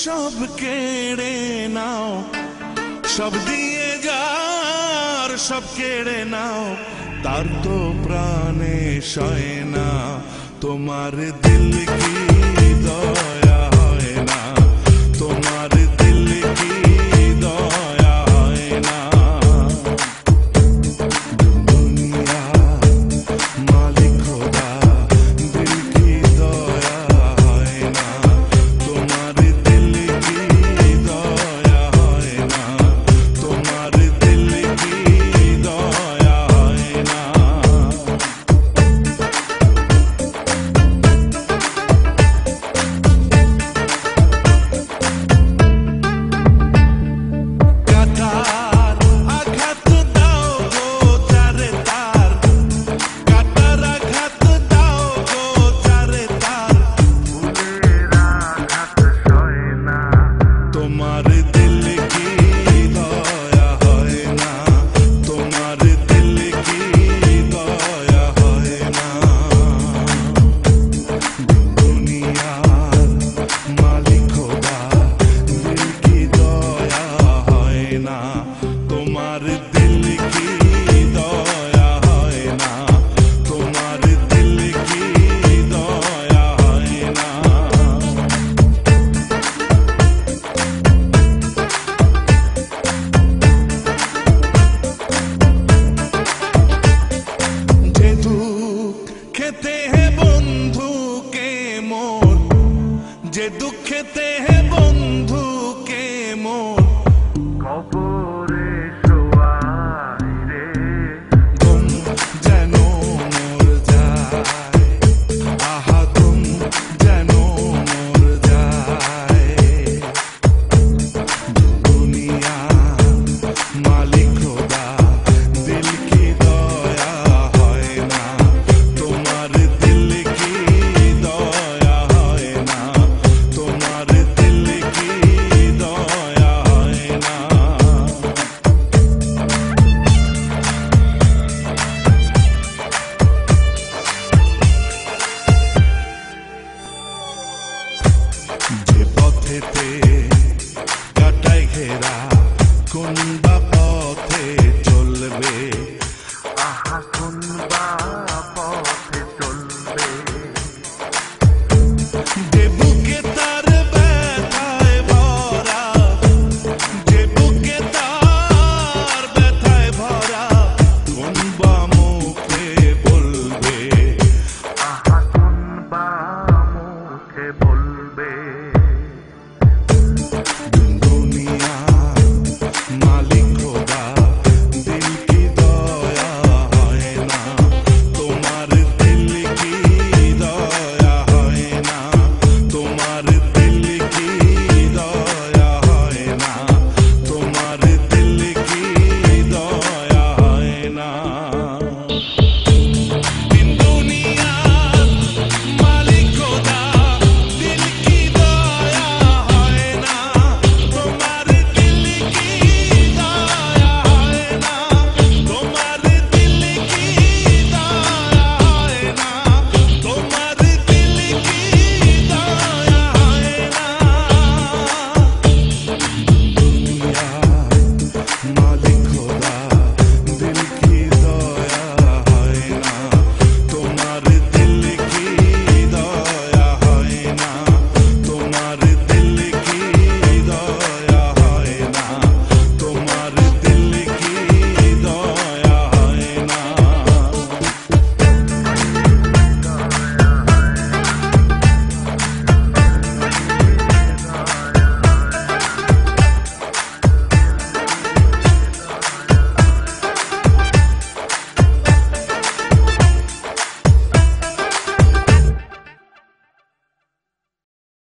সব কেড়ে নাও, সব দিয়ে যার সব কেড়ে নাও, তার তো প্রাণে সয় না। তোমার দিল কি দয়া হয় না, তোমার দিল কি দয়া হয় না। দুনিয়া মালিক খোদা, দিল কি দয়া হয় না, তোমার দিল কি দয়া হয় না, তোমার দিল কি দয়া হয় না। যে দুঃখেতে হে বন্ধু কে মোর কবরে শোয়াই রে, ঘুম যেন মোর যায়, আহা ঘুম যেন মোর যায়। দুনিয়া মালিক খোদা, দিল কি দয়া হয় না, তোমার দিল কি দয়া হয় না, তোমার দিল কি দয়া হয় না। যে পথেতে কাটাই ঘেরা কোন বাপ